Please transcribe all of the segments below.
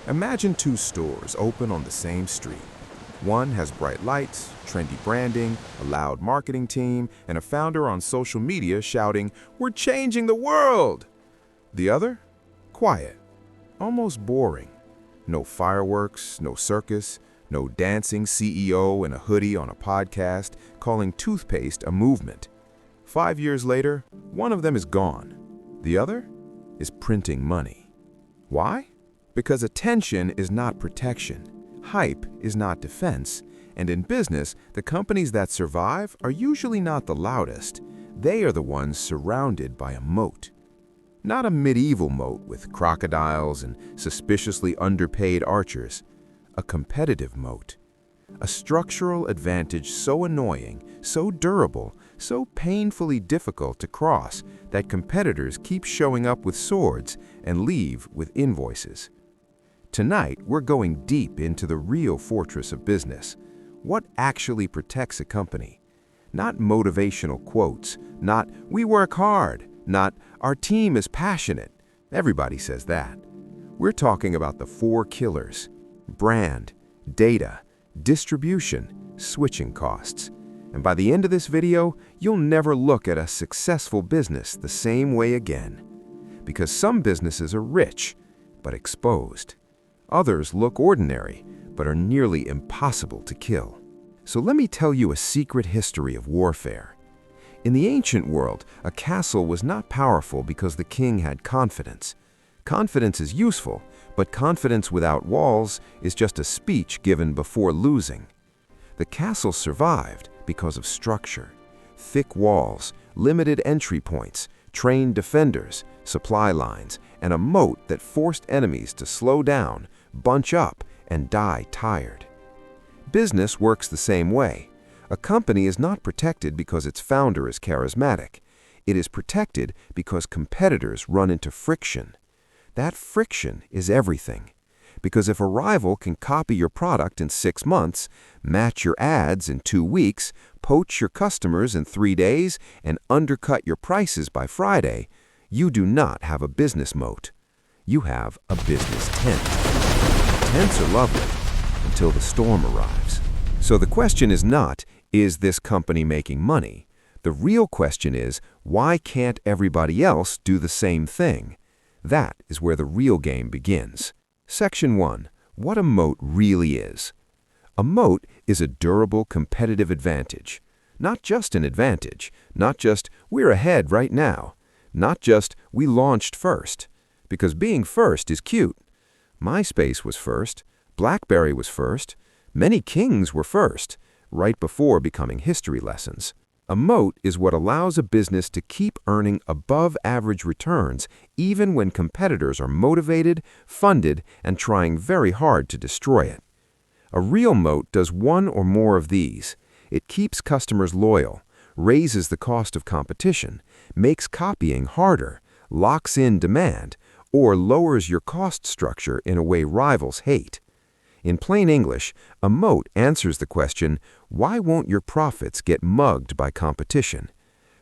Imagine two stores open on the same street. One has bright lights, trendy branding, a loud marketing team, and a founder on social media shouting, "We're changing the world!" The other? Quiet, almost boring. No fireworks, no circus, no dancing CEO in a hoodie on a podcast calling toothpaste a movement. 5 years later, one of them is gone. The other is printing money. Why? Because attention is not protection, hype is not defense, and in business, the companies that survive are usually not the loudest. They are the ones surrounded by a moat. Not a medieval moat with crocodiles and suspiciously underpaid archers. A competitive moat. A structural advantage so annoying, so durable, so painfully difficult to cross that competitors keep showing up with swords and leave with invoices. Tonight, we're going deep into the real fortress of business. What actually protects a company? Not motivational quotes, not "we work hard," not "our team is passionate." Everybody says that. We're talking about the four killers: brand, data, distribution, switching costs. And by the end of this video, you'll never look at a successful business the same way again. Because some businesses are rich, but exposed. Others look ordinary, but are nearly impossible to kill. So let me tell you a secret history of warfare. In the ancient world, a castle was not powerful because the king had confidence. Confidence is useful, but confidence without walls is just a speech given before losing. The castle survived because of structure. Thick walls, limited entry points, trained defenders, supply lines, and a moat that forced enemies to slow down, bunch up, and die tired. Business works the same way. A company is not protected because its founder is charismatic. It is protected because competitors run into friction. That friction is everything. Because if a rival can copy your product in 6 months, match your ads in 2 weeks, poach your customers in 3 days, and undercut your prices by Friday, you do not have a business moat. You have a business tent. Tents are lovely until the storm arrives. So the question is not, is this company making money? The real question is, why can't everybody else do the same thing? That is where the real game begins. Section 1. What a moat really is. A moat is a durable competitive advantage. Not just an advantage, not just "we're ahead right now," not just "we launched first." Because being first is cute. MySpace was first, BlackBerry was first, many kings were first, right before becoming history lessons. A moat is what allows a business to keep earning above-average returns even when competitors are motivated, funded, and trying very hard to destroy it. A real moat does one or more of these. It keeps customers loyal, raises the cost of competition, makes copying harder, locks in demand, or lowers your cost structure in a way rivals hate. In plain English, a moat answers the question, why won't your profits get mugged by competition?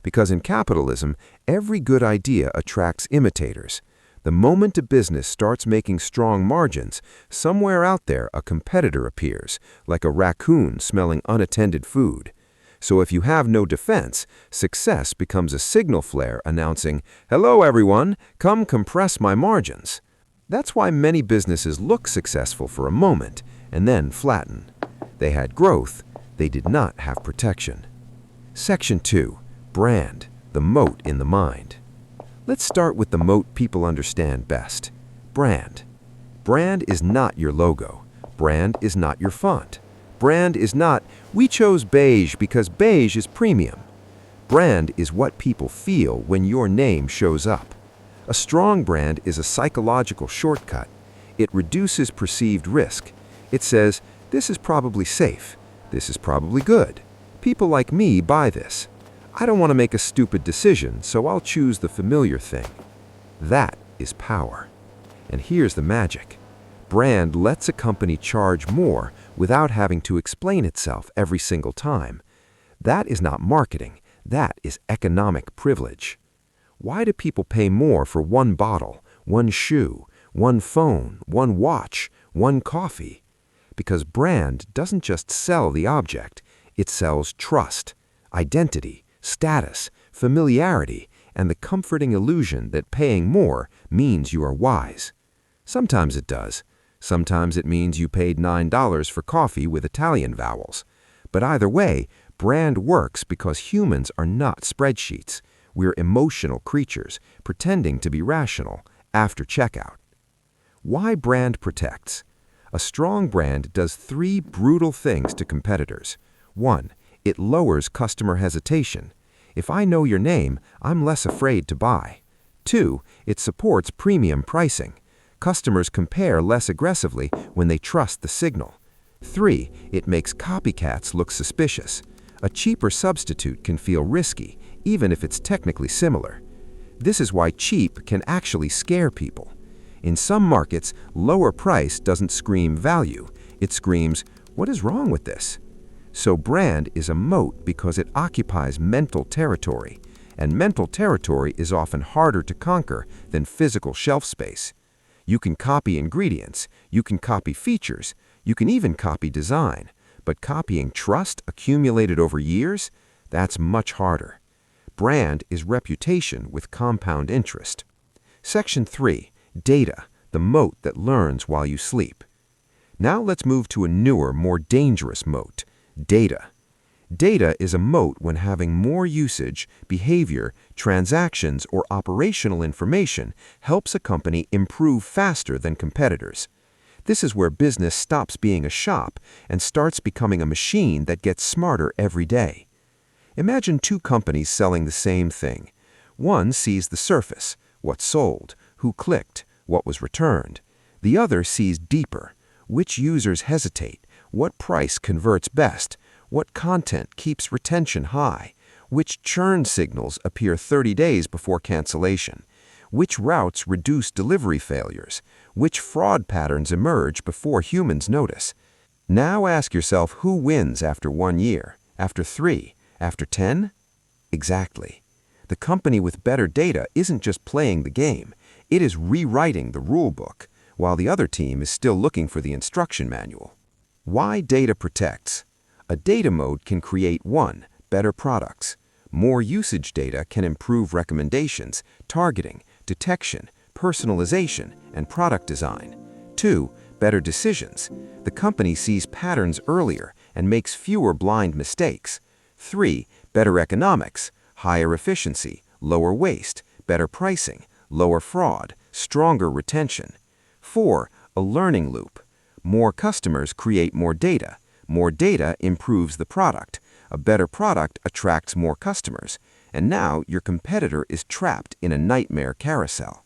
Because in capitalism, every good idea attracts imitators. The moment a business starts making strong margins, somewhere out there a competitor appears, like a raccoon smelling unattended food. So if you have no defense, success becomes a signal flare announcing, "Hello everyone, come compress my margins." That's why many businesses look successful for a moment and then flatten. They had growth, they did not have protection. Section 2. Brand, the moat in the mind. Let's start with the moat people understand best. Brand. Brand is not your logo. Brand is not your font. Brand is not, "we chose beige because beige is premium." Brand is what people feel when your name shows up. A strong brand is a psychological shortcut. It reduces perceived risk. It says, "this is probably safe. This is probably good. People like me buy this. I don't want to make a stupid decision, so I'll choose the familiar thing." That is power. And here's the magic. Brand lets a company charge more without having to explain itself every single time. That is not marketing. That is economic privilege. Why do people pay more for one bottle, one shoe, one phone, one watch, one coffee. Because brand doesn't just sell the object, it sells trust, identity, status, familiarity, and the comforting illusion that paying more means you are wise. Sometimes it does. Sometimes it means you paid $9 for coffee with Italian vowels. But either way, brand works because humans are not spreadsheets. We're emotional creatures, pretending to be rational after checkout. Why brand protects? A strong brand does 3 brutal things to competitors. 1. It lowers customer hesitation. If I know your name, I'm less afraid to buy. 2. It supports premium pricing. Customers compare less aggressively when they trust the signal. 3. It makes copycats look suspicious. A cheaper substitute can feel risky, even if it's technically similar. This is why cheap can actually scare people. In some markets, lower price doesn't scream value. It screams, "What is wrong with this?" So brand is a moat because it occupies mental territory, and mental territory is often harder to conquer than physical shelf space. You can copy ingredients, you can copy features, you can even copy design, but copying trust accumulated over years, that's much harder. Brand is reputation with compound interest. Section 3. Data, the moat that learns while you sleep. Now let's move to a newer, more dangerous moat, data. Data is a moat when having more usage, behavior, transactions, or operational information helps a company improve faster than competitors. This is where business stops being a shop and starts becoming a machine that gets smarter every day. Imagine 2 companies selling the same thing. One sees the surface, what's sold, who clicked, what was returned. The other sees deeper, which users hesitate, what price converts best, what content keeps retention high, which churn signals appear 30 days before cancellation, which routes reduce delivery failures, which fraud patterns emerge before humans notice. Now ask yourself who wins after 1 year, after 3, after 10? Exactly. The company with better data isn't just playing the game, it is rewriting the rule book, while the other team is still looking for the instruction manual. Why data protects? A data mode can create 1. Better products. More usage data can improve recommendations, targeting, detection, personalization, and product design. 2. Better decisions. The company sees patterns earlier and makes fewer blind mistakes. 3. Better economics. Higher efficiency, lower waste, better pricing, lower fraud, stronger retention. 4. A learning loop. More customers create more data. More data improves the product. A better product attracts more customers. And now your competitor is trapped in a nightmare carousel.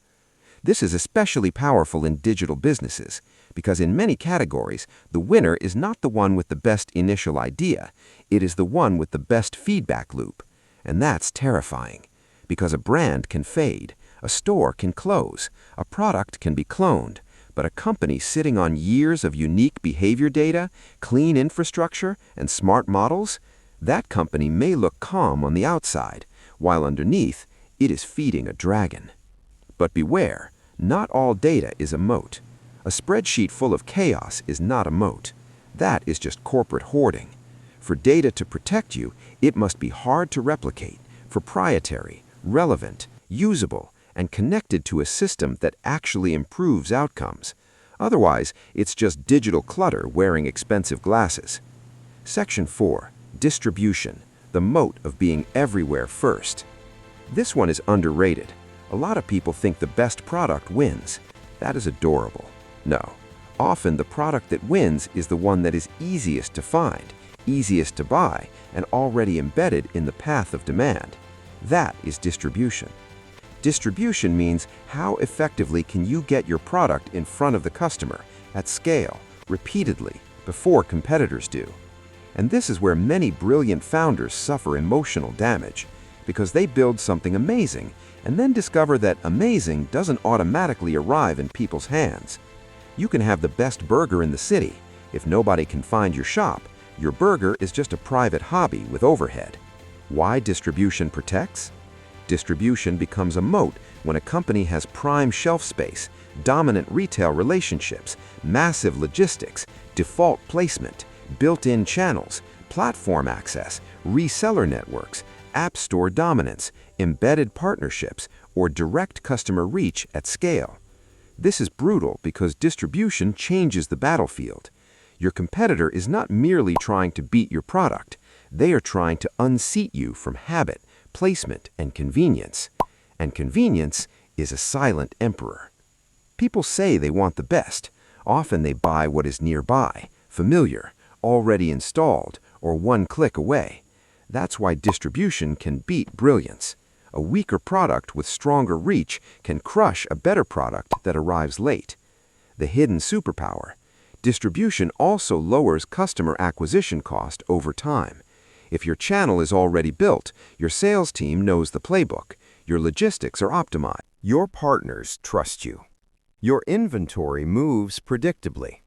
This is especially powerful in digital businesses because in many categories, the winner is not the one with the best initial idea. It is the one with the best feedback loop. And that's terrifying, because a brand can fade, a store can close, a product can be cloned, but a company sitting on years of unique behavior data, clean infrastructure, and smart models, that company may look calm on the outside, while underneath, it is feeding a dragon. But beware, not all data is a moat. A spreadsheet full of chaos is not a moat. That is just corporate hoarding. For data to protect you, it must be hard to replicate, proprietary, relevant, usable, and connected to a system that actually improves outcomes. Otherwise, it's just digital clutter wearing expensive glasses. Section 4. Distribution, the moat of being everywhere first. This one is underrated. A lot of people think the best product wins. That is adorable. No. Often the product that wins is the one that is easiest to find, easiest to buy, and already embedded in the path of demand. That is distribution. Distribution means how effectively can you get your product in front of the customer, at scale, repeatedly, before competitors do. And this is where many brilliant founders suffer emotional damage, because they build something amazing and then discover that amazing doesn't automatically arrive in people's hands. You can have the best burger in the city. If nobody can find your shop, your burger is just a private hobby with overhead. Why distribution protects? Distribution becomes a moat when a company has prime shelf space, dominant retail relationships, massive logistics, default placement, built-in channels, platform access, reseller networks, app store dominance, embedded partnerships, or direct customer reach at scale. This is brutal because distribution changes the battlefield. Your competitor is not merely trying to beat your product. They are trying to unseat you from habit, placement, and convenience. And convenience is a silent emperor. People say they want the best. Often they buy what is nearby, familiar, already installed, or one click away. That's why distribution can beat brilliance. A weaker product with stronger reach can crush a better product that arrives late. The hidden superpower. Distribution also lowers customer acquisition cost over time. If your channel is already built, your sales team knows the playbook, your logistics are optimized. Your partners trust you. Your inventory moves predictably.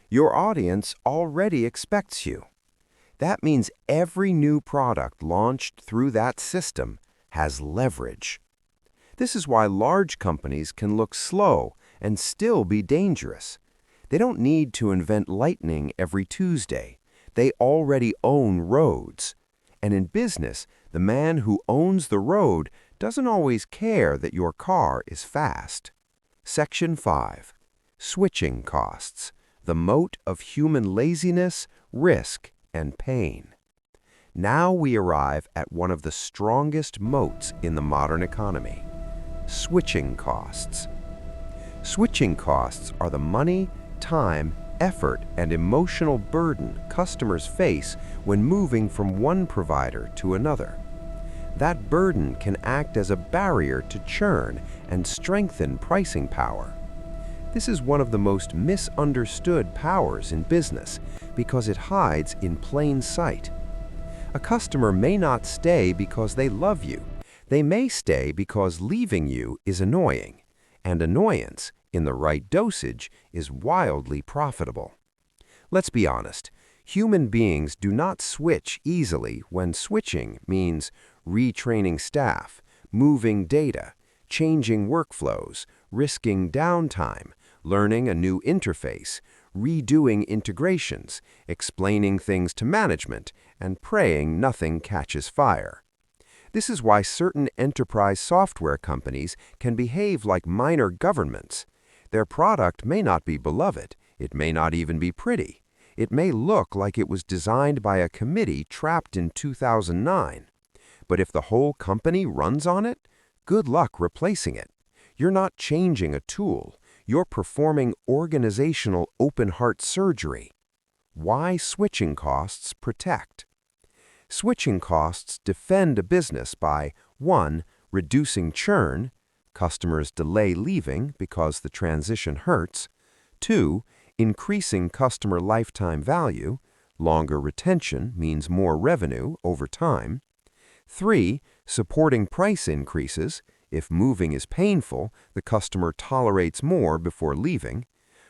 Your audience already expects you. That means every new product launched through that system has leverage. This is why large companies can look slow and still be dangerous. They don't need to invent lightning every Tuesday. They already own roads. And in business, the man who owns the road doesn't always care that your car is fast. Section 5. Switching costs. The moat of human laziness, risk, and pain. Now we arrive at one of the strongest moats in the modern economy. Switching costs. Switching costs are the money, time, effort, and emotional burden customers face when moving from one provider to another. That burden can act as a barrier to churn and strengthen pricing power. This is one of the most misunderstood powers in business because it hides in plain sight. A customer may not stay because they love you. They may stay because leaving you is annoying, and annoyance, in the right dosage, is wildly profitable. Let's be honest, human beings do not switch easily when switching means retraining staff, moving data, changing workflows, risking downtime, learning a new interface, redoing integrations, explaining things to management, and praying nothing catches fire. This is why certain enterprise software companies can behave like minor governments. Their product may not be beloved, it may not even be pretty. It may look like it was designed by a committee trapped in 2009. But if the whole company runs on it, good luck replacing it. You're not changing a tool. You're performing organizational open-heart surgery. Why switching costs protect? Switching costs defend a business by 1. Reducing churn. Customers delay leaving because the transition hurts. 2. Increasing customer lifetime value. Longer retention means more revenue over time. 3. Supporting price increases. If moving is painful, the customer tolerates more before leaving.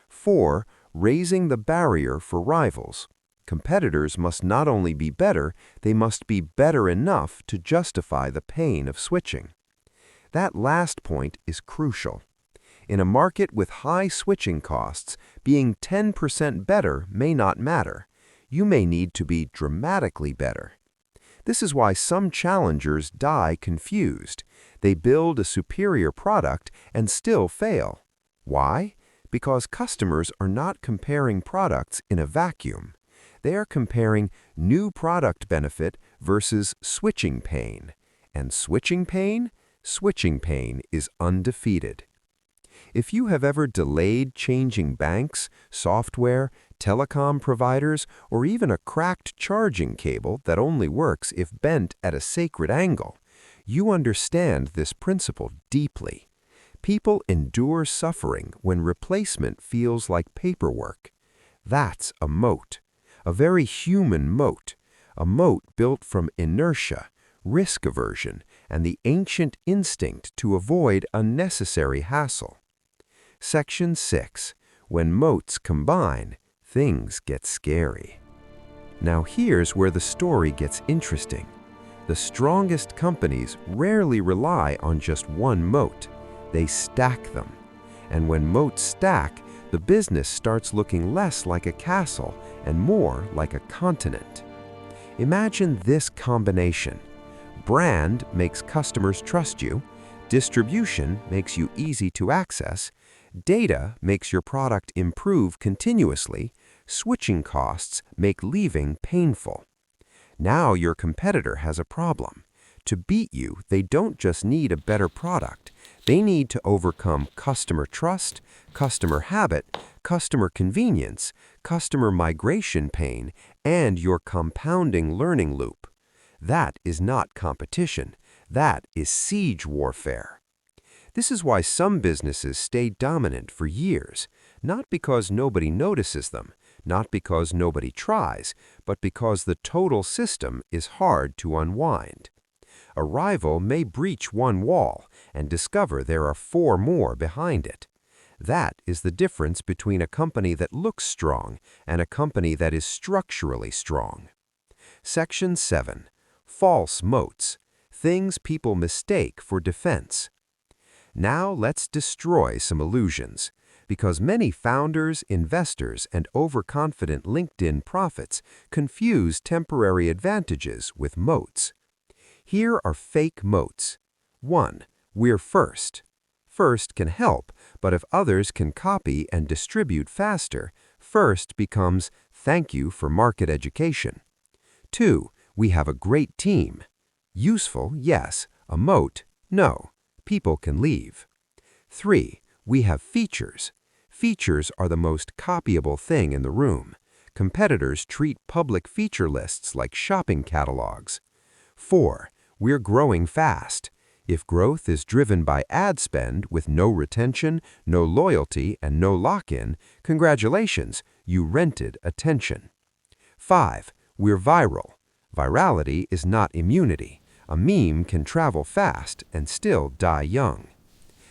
4. Raising the barrier for rivals. Competitors must not only be better, they must be better enough to justify the pain of switching. That last point is crucial. In a market with high switching costs, being 10% better may not matter. You may need to be dramatically better. This is why some challengers die confused. They build a superior product and still fail. Why? Because customers are not comparing products in a vacuum. They are comparing new product benefit versus switching pain. And switching pain is undefeated. If you have ever delayed changing banks, software, telecom providers, or even a cracked charging cable that only works if bent at a sacred angle, you understand this principle deeply. People endure suffering when replacement feels like paperwork. That's a moat, a very human moat, a moat built from inertia, risk aversion, and the ancient instinct to avoid unnecessary hassle. Section 6. When moats combine, things get scary. Now here's where the story gets interesting. The strongest companies rarely rely on just one moat. They stack them. And when moats stack, the business starts looking less like a castle and more like a continent. Imagine this combination. Brand makes customers trust you, distribution makes you easy to access, data makes your product improve continuously, switching costs make leaving painful. Now your competitor has a problem. To beat you, they don't just need a better product. They need to overcome customer trust, customer habit, customer convenience, customer migration pain, and your compounding learning loop. That is not competition. That is siege warfare. This is why some businesses stay dominant for years, not because nobody notices them, not because nobody tries, but because the total system is hard to unwind. A rival may breach one wall and discover there are 4 more behind it. That is the difference between a company that looks strong and a company that is structurally strong. Section 7. False moats. Things people mistake for defense. Now let's destroy some illusions, because many founders, investors, and overconfident LinkedIn prophets confuse temporary advantages with moats. Here are fake moats. 1. We're first. First can help, but if others can copy and distribute faster, first becomes thank you for market education. 2. We have a great team. Useful, yes. A moat, no. People can leave. 3. We have features. Features are the most copyable thing in the room. Competitors treat public feature lists like shopping catalogs. 4. We're growing fast. If growth is driven by ad spend with no retention, no loyalty, and no lock-in, congratulations, you rented attention. 5. We're viral. Virality is not immunity. A meme can travel fast and still die young.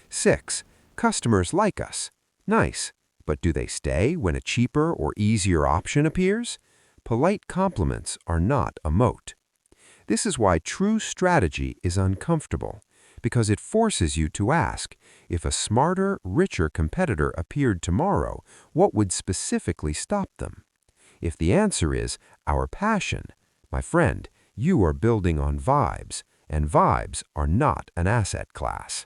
6. Customers like us. Nice. But do they stay when a cheaper or easier option appears? Polite compliments are not a moat. This is why true strategy is uncomfortable, because it forces you to ask, if a smarter, richer competitor appeared tomorrow, what would specifically stop them? If the answer is our passion, my friend, you are building on vibes, and vibes are not an asset class.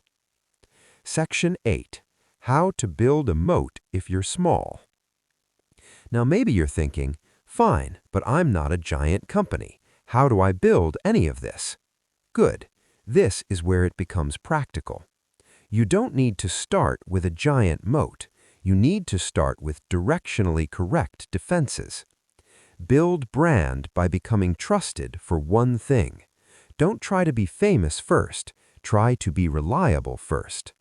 Section 8. How to build a moat if you're small. Now maybe you're thinking, fine, but I'm not a giant company. How do I build any of this? Good. This is where it becomes practical. You don't need to start with a giant moat. You need to start with directionally correct defenses. Build brand by becoming trusted for one thing. Don't try to be famous first. Try to be reliable first.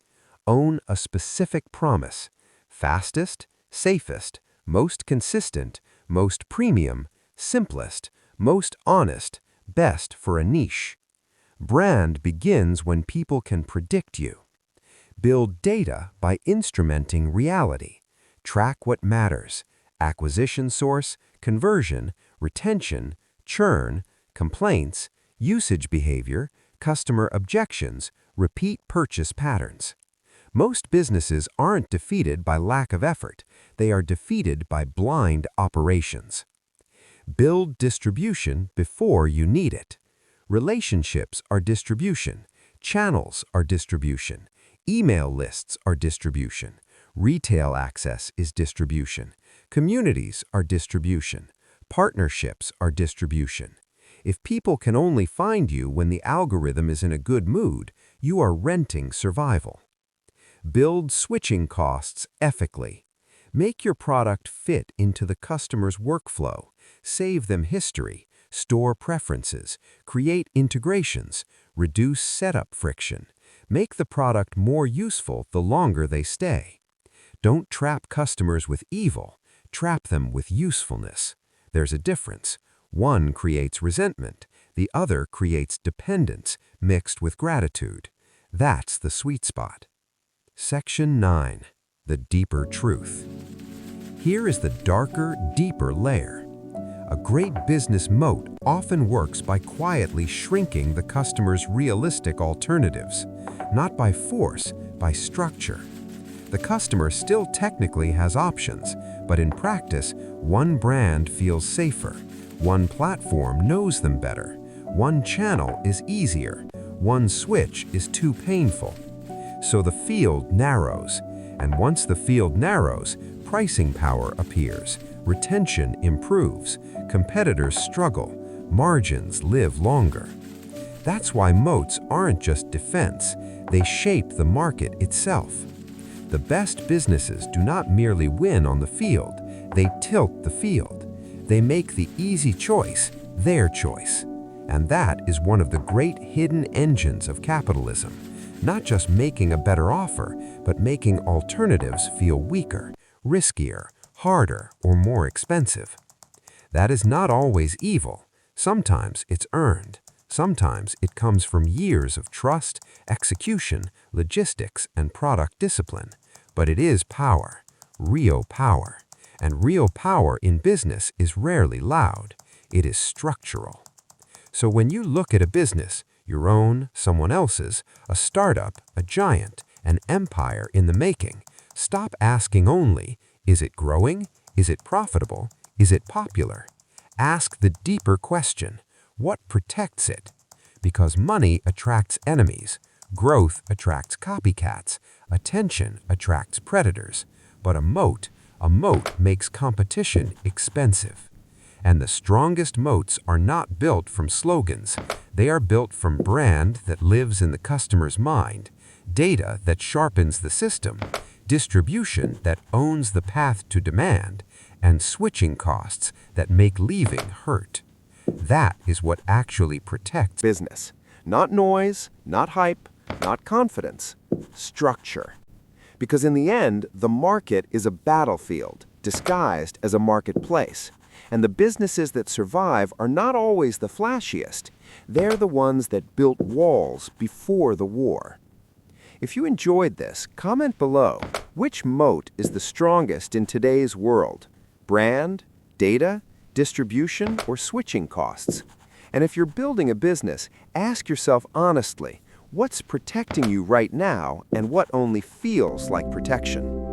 Own a specific promise. Fastest, safest, most consistent, most premium, simplest, most honest, best for a niche. Brand begins when people can predict you. Build data by instrumenting reality. Track what matters: acquisition source, conversion, retention, churn, complaints, usage behavior, customer objections, repeat purchase patterns. Most businesses aren't defeated by lack of effort. They are defeated by blind operations. Build distribution before you need it. Relationships are distribution. Channels are distribution. Email lists are distribution. Retail access is distribution. Communities are distribution. Partnerships are distribution. If people can only find you when the algorithm is in a good mood, you are renting survival. Build switching costs ethically. Make your product fit into the customer's workflow. Save them history, store preferences, create integrations, reduce setup friction. Make the product more useful the longer they stay. Don't trap customers with evil, trap them with usefulness. There's a difference. One creates resentment, the other creates dependence mixed with gratitude. That's the sweet spot. Section 9. The deeper truth. Here is the darker, deeper layer. A great business moat often works by quietly shrinking the customer's realistic alternatives, not by force, by structure. The customer still technically has options, but in practice, one brand feels safer. One platform knows them better. One channel is easier. One switch is too painful. So the field narrows, and once the field narrows, pricing power appears, retention improves, competitors struggle, margins live longer. That's why moats aren't just defense, they shape the market itself. The best businesses do not merely win on the field, they tilt the field. They make the easy choice their choice. And that is one of the great hidden engines of capitalism. Not just making a better offer, but making alternatives feel weaker, riskier, harder, or more expensive. That is not always evil. Sometimes it's earned. Sometimes it comes from years of trust, execution, logistics, and product discipline. But it is power, real power. And real power in business is rarely loud. It is structural. So when you look at a business, your own, someone else's, a startup, a giant, an empire in the making, stop asking only, is it growing? Is it profitable? Is it popular? Ask the deeper question, what protects it? Because money attracts enemies, growth attracts copycats, attention attracts predators, but a moat makes competition expensive. And the strongest moats are not built from slogans. They are built from brand that lives in the customer's mind, data that sharpens the system, distribution that owns the path to demand, and switching costs that make leaving hurt. That is what actually protects Business. Not noise, not hype, not confidence. Structure. Because in the end, the market is a battlefield, disguised as a marketplace. And the businesses that survive are not always the flashiest. They're the ones that built walls before the war. If you enjoyed this, comment below. Which moat is the strongest in today's world? Brand, data, distribution, or switching costs? And if you're building a business, ask yourself honestly, what's protecting you right now and what only feels like protection?